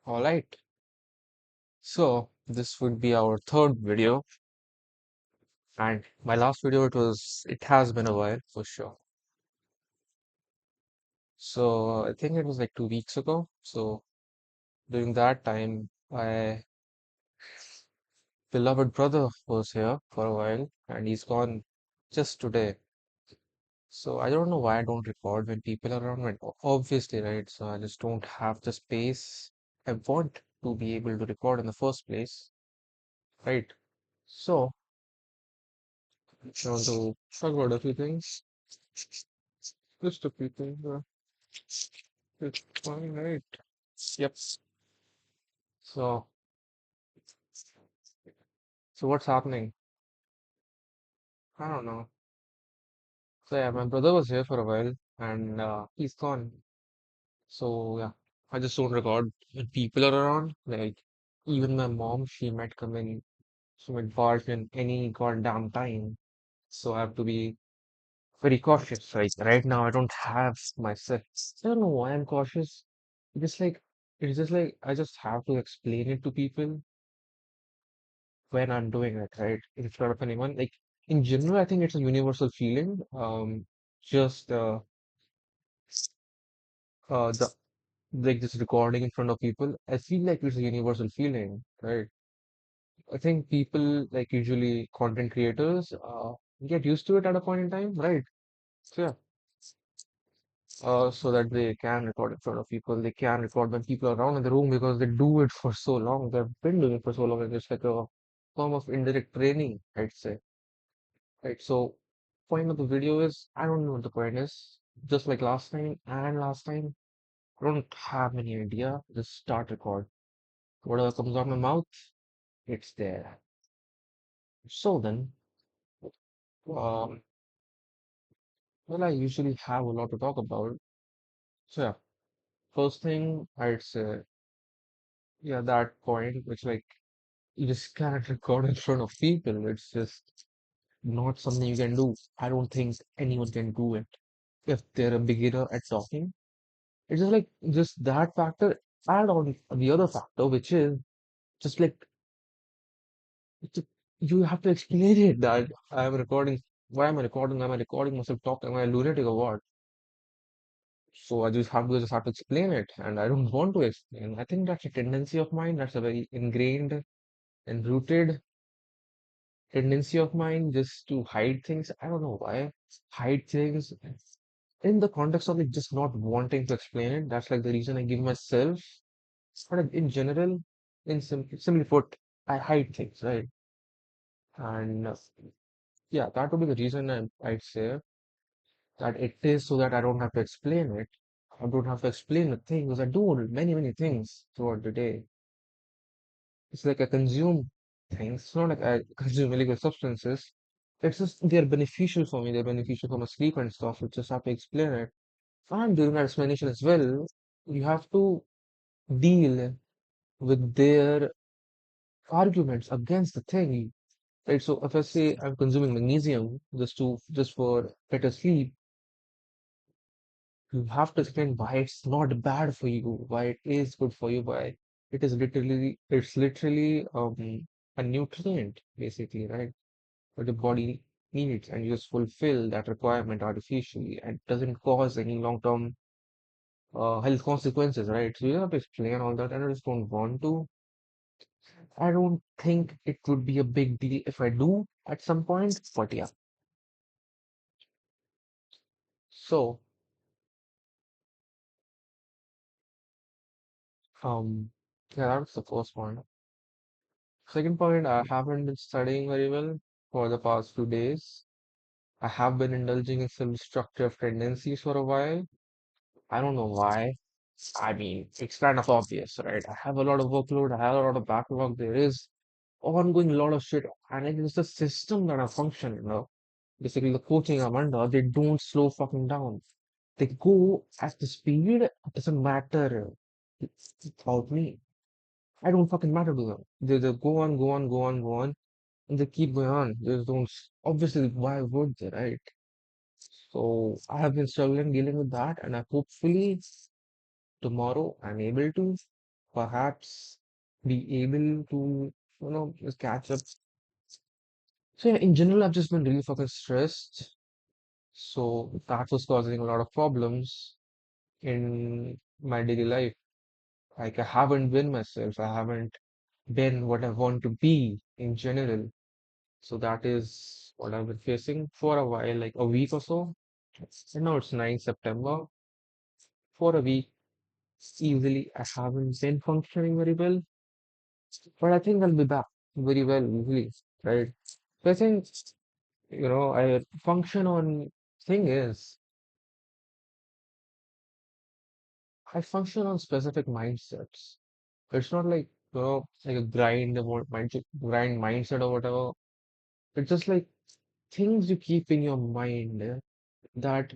All right. So this would be our third video, and my last video it has been a while for sure. So I think it was like 2 weeks ago. So during that time, my beloved brother was here for a while, and he's gone just today. So I don't know why I don't record when people are around. Obviously, right? So I just don't have the space I want to be able to record in the first place, right? So I want to talk about a few things. Just a few things. It's fine, right? Yep. So, so what's happening? I don't know. So yeah, my brother was here for a while, and he's gone. So yeah, I just don't record when people are around. Like even my mom, she might come in, she might barge in any goddamn time. So I have to be very cautious. Like right now, I don't have myself. I don't know why I'm cautious. Just like it's just like I just have to explain it to people when I'm doing it, right? In front of anyone. Like in general, I think it's a universal feeling. Just the like this recording in front of people. I feel like it's a universal feeling, right? I think people like usually content creators get used to it at a point in time, right? So yeah, so that they can record in front of people. They can record when people are around in the room because they do it for so long. They've been doing it for so long, and it's like a form of indirect training, I'd say. Right, so point of the video is I don't know what the point is. Just like last time, I don't have any idea. Just start record. Whatever comes out my mouth, it's there. So then, um, well, I usually have a lot to talk about. So yeah, first thing I'd say, yeah, that point, which like you just can't record in front of people. It's just not something you can do. I don't think anyone can do it if they're a beginner at talking. It's just like just that factor add on the other factor, which is just like it's- you have to explain it that I'm recording. Why am I recording? Am I recording myself talk? Am I a lunatic or what? So I just have to explain it, and I don't want to explain. I think that's a tendency of mine. That's a very ingrained and rooted tendency of mine, just to hide things. I don't know why hide things in the context of like just not wanting to explain it. That's like the reason I give myself. But like, in general, simply put, I hide things, right? And yeah, that would be the reason I'd say that it is so that I don't have to explain it. I don't have to explain the thing because I do many things throughout the day. It's like I consume things. It's not like I consume illegal substances. It's just they're beneficial for me. They're beneficial for my sleep and stuff. You just have to explain it. And during that explanation as well, you have to deal with their arguments against the thing. Right, so if I say I'm consuming magnesium just for better sleep, you have to explain why it's not bad for you, why it is good for you, why it's literally a nutrient basically, right? What the body needs, and you just fulfill that requirement artificially and doesn't cause any long-term health consequences, right? So you have to explain all that, and I just don't want to. I don't think it would be a big deal if I do at some point, but yeah. So Um, yeah, that's the first point. Second point, I haven't been studying very well for the past few days. I have been indulging in some destructive tendencies for a while. I don't know why. I mean, it's kind of obvious, right? I have a lot of workload, I have a lot of backlog. There is ongoing lot of shit, and it is the system that I function, Basically, the coaching I'm under, they don't slow fucking down. They go at the speed, it doesn't matter about me. I don't fucking matter to them. They go on, and they keep going on. They don't, obviously, why would they, right? So I have been struggling dealing with that, and I hopefully tomorrow I'm able to. perhaps be able to, just catch up. So yeah, in general, I've just been really fucking stressed. So that was causing a lot of problems in my daily life. Like I haven't been myself. I haven't been what I want to be in general. So that is what I've been facing for a while, like a week or so. And now it's 9 September. For a week, easily I haven't been functioning very well. But I think I'll be back very well easily, right? So I think, I function on thing is I function on specific mindsets. It's not like, like a grind mindset or whatever. It's just like things you keep in your mind that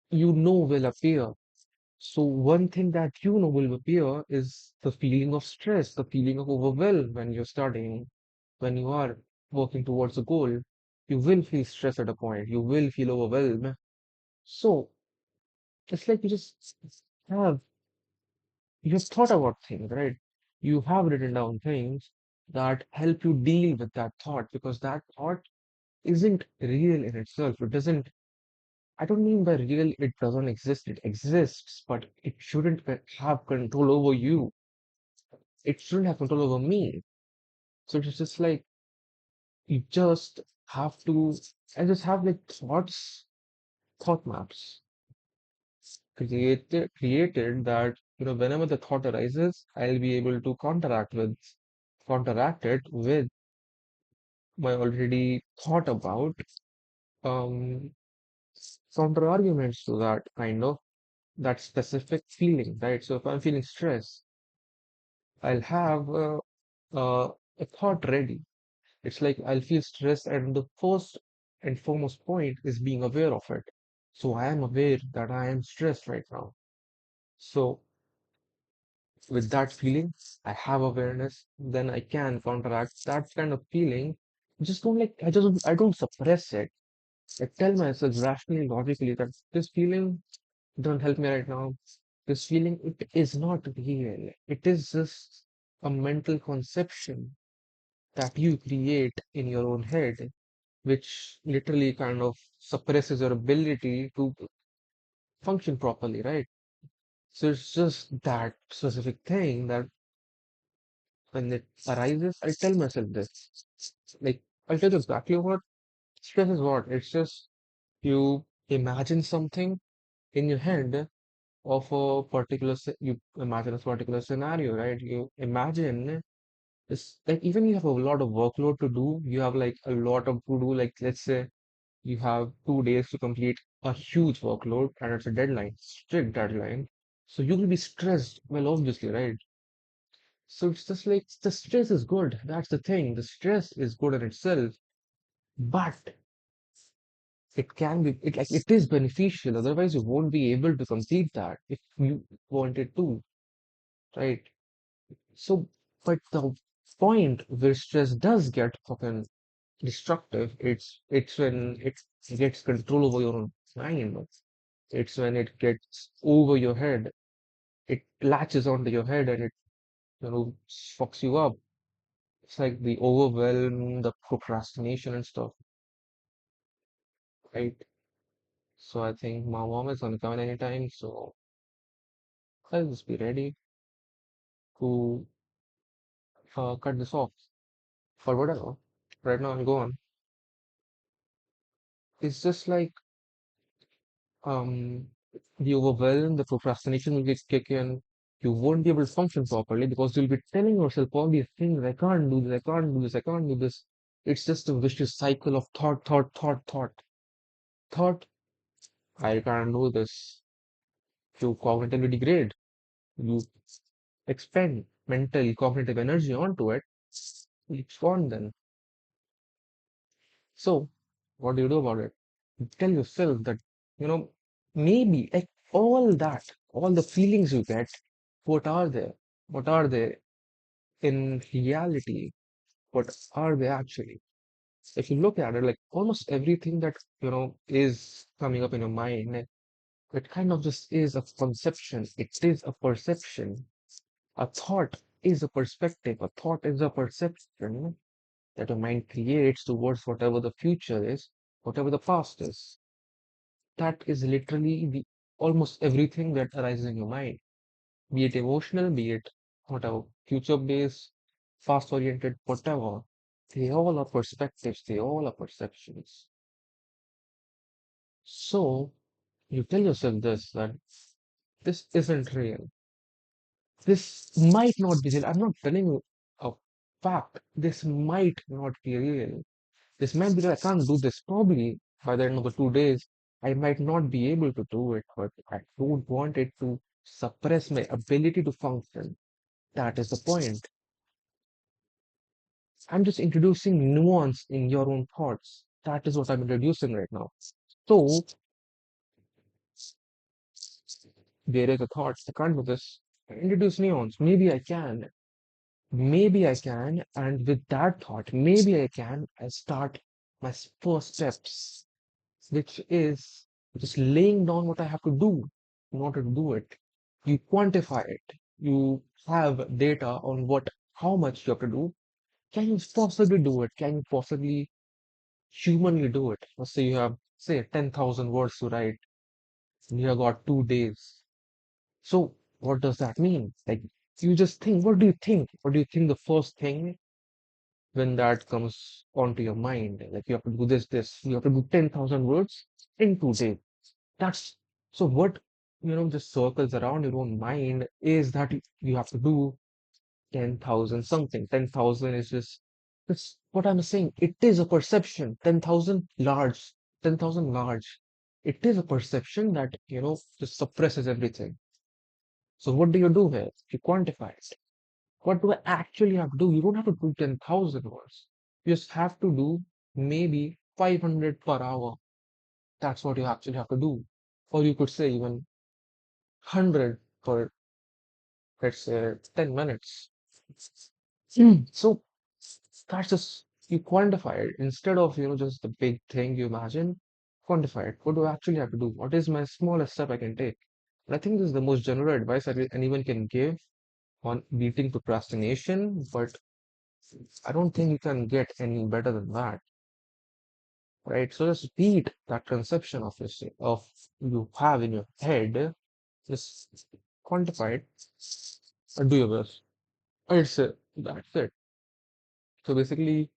you know will appear. So one thing that you know will appear is the feeling of stress, the feeling of overwhelm when you're studying, when you are working towards a goal. You will feel stress at a point. You will feel overwhelmed. So it's like have you have thought about things, right? You have written down things that help you deal with that thought because that thought isn't real in itself. It doesn't, I don't mean by real, it doesn't exist. It exists, but it shouldn't have control over you. It shouldn't have control over me. So it's just like you just have to, I just have like thought maps created that, whenever the thought arises, I'll be able to counteract it with my already thought about um counter arguments to that kind of that specific feeling, right? So if I'm feeling stress, I'll have a thought ready. It's like I'll feel stress, and the first and foremost point is being aware of it. So I am aware that I am stressed right now. So with that feeling, I have awareness, then I can counteract that kind of feeling. I don't suppress it. I tell myself rationally, logically that this feeling don't help me right now. This feeling, it is not real. It is just a mental conception that you create in your own head, which literally kind of suppresses your ability to function properly, right? So it's just that specific thing that when it arises, I tell myself this. Like, I'll tell you exactly what stress is what. It's just you imagine something in your head of a you imagine a particular scenario, right? You imagine it's like even you have a lot of workload to do, you have like a lot of to do, like let's say you have 2 days to complete a huge workload and it's a deadline, strict deadline. So you will be stressed, well, obviously, right? So it's just like the stress is good. That's the thing. The stress is good in itself, but it is beneficial. Otherwise, you won't be able to complete that if you wanted to, right? So, but the point where stress does get fucking destructive, it's when it gets control over your own mind. It's when it gets over your head. It latches onto your head and it, fucks you up. It's like the overwhelm, the procrastination and stuff, right? So I think my mom is gonna come in anytime, so I'll just be ready to cut this off for whatever. Right now, I'm going. It's just like um the overwhelm, the procrastination will get kick in. You won't be able to function properly because you'll be telling yourself all these things, I can't do this, I can't do this, I can't do this. It's just a vicious cycle of thought. I can't do this. You cognitively degrade. You expend mental cognitive energy onto it. It's gone then. So, what do you do about it? You tell yourself that, you know, maybe like all the feelings you get, what are they? What are they in reality? What are they actually? If you look at it, like almost everything that, is coming up in your mind, it kind of just is a conception. It is a perception. A thought is a perspective, a thought is a perception that your mind creates towards whatever the future is, whatever the past is. That is literally the almost everything that arises in your mind, be it emotional, be it whatever, future based, fast oriented, whatever. They all are perspectives, they all are perceptions. So you tell yourself this that this isn't real. This might not be real. I'm not telling you a fact. This might not be real. This might be that I can't do this. Probably by the end of the 2 days, I might not be able to do it, but I don't want it to suppress my ability to function. That is the point. I'm just introducing nuance in your own thoughts. That is what I'm introducing right now. So there is a thought. I can't do this. Introduce nuance. Maybe I can. Maybe I can. And with that thought, maybe I can, I start my first steps, which is just laying down what I have to do in order to do it. You quantify it. You have data on how much you have to do. Can you possibly do it? Can you possibly humanly do it? Let's say you have, say, 10,000 words to write. And you have got 2 days. So what does that mean? Like, you just think, what do you think? What do you think the first thing when that comes onto your mind? Like, you have to do this. You have to do 10,000 words in 2 days. That's so what just circles around your own mind is that you have to do 10,000 something. 10,000 is just that's what I'm saying. It is a perception. 10,000 large, 10,000 large. It is a perception that just suppresses everything. So what do you do here? You quantify it. What do I actually have to do? You don't have to do 10,000 words. You just have to do maybe 500 per hour. That's what you actually have to do. Or you could say even 100 for, let's say, 10 minutes. So that's just, you quantify it instead of, just the big thing you imagine. Quantify it. What do I actually have to do? What is my smallest step I can take? And I think this is the most general advice that anyone can give on beating procrastination, but I don't think you can get any better than that, right? So just beat that conception of you have in your head, just quantify it and do your best. It's that's it. So basically,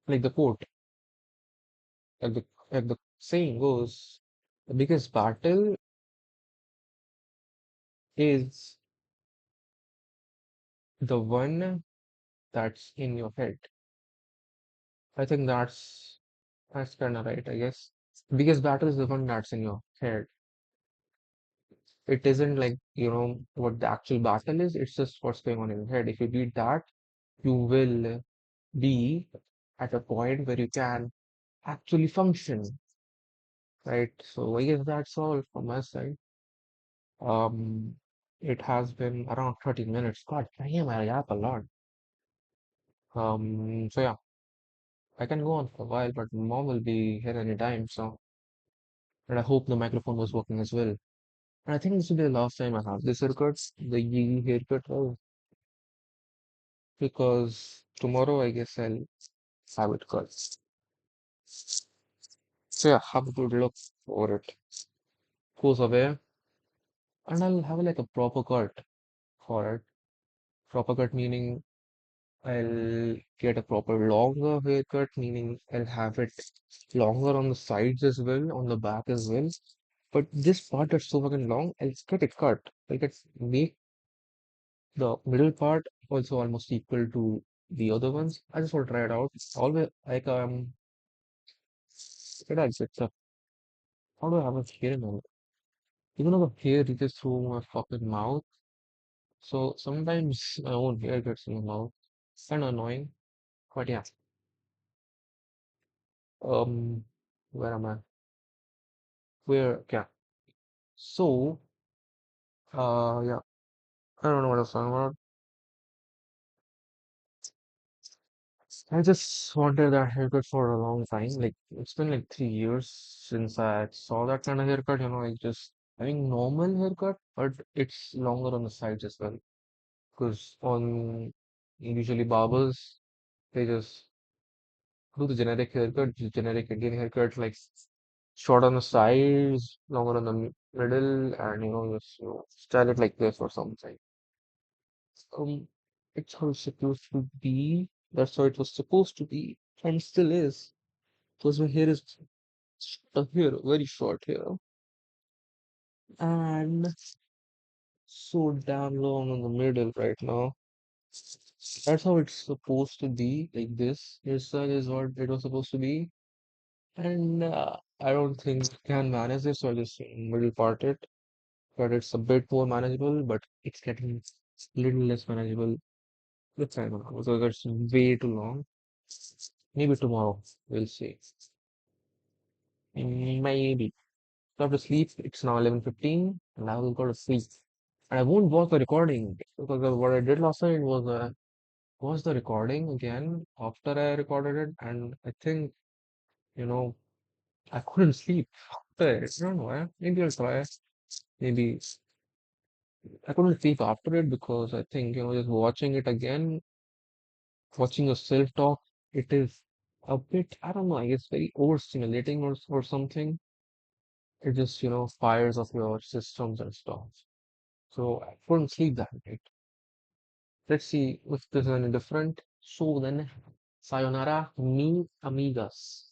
like the quote, like the saying goes, the biggest battle is the one that's in your head. I think that's kind of right, I guess. Biggest battle is the one that's in your head. It isn't like, what the actual battle is, it's just what's going on in your head. If you beat that, you will be at a point where you can actually function, right? So I guess that's all from my side. Um, it has been around 30 minutes. God damn, I yap a lot. So yeah, I can go on for a while, but mom will be here anytime. So, and I hope the microphone was working as well. And I think this will be the last time I have this haircut, the Yee haircut, because tomorrow I guess I'll have it cut. So yeah, have a good look over it. Goes away, and I'll have like a proper cut for it. Proper cut meaning I'll get a proper longer haircut, meaning I'll have it longer on the sides as well, on the back as well. But this part that's so fucking long, I'll just get it cut. Make the middle part also almost equal to the other ones. I just want to try it out. Always like get I get the how do I have a hair in my even though the hair reaches through my fucking mouth. So sometimes my own hair gets in my mouth. It's kind of annoying. But yeah. Um where am I? Yeah. So yeah. I don't know what I was talking about. I just wanted that haircut for a long time. Like it's been like 3 years since I saw that kind of haircut, like just having normal haircut, but it's longer on the sides as well. because on usually barbers, they just do the generic haircut, the generic Indian haircut, like short on the sides, longer on the middle, and just style it like this or something. Um, it's how it's supposed to be. That's how it was supposed to be, and still is. Because my hair is here, very short here, and so damn long in the middle right now. That's how it's supposed to be, like this. Hairstyle is what it was supposed to be, and I don't think I can manage it, so I just middle part it. But it's a bit more manageable, but it's getting little less manageable with time now because it's way too long. Maybe tomorrow we'll see. Maybe. So I have to sleep. It's now 11:15, and I will go to sleep. And I won't watch the recording because what I did last night was watch the recording again after I recorded it, and I think you know I couldn't sleep after it. I don't know why. Maybe I'll try. Maybe I couldn't sleep after it because I think just watching it again, watching yourself talk, it is a bit. I don't know. I guess very overstimulating or something. It just fires off your systems and stuff. So I couldn't sleep that night. Let's see if this is any different. So then, sayonara, mi amigas.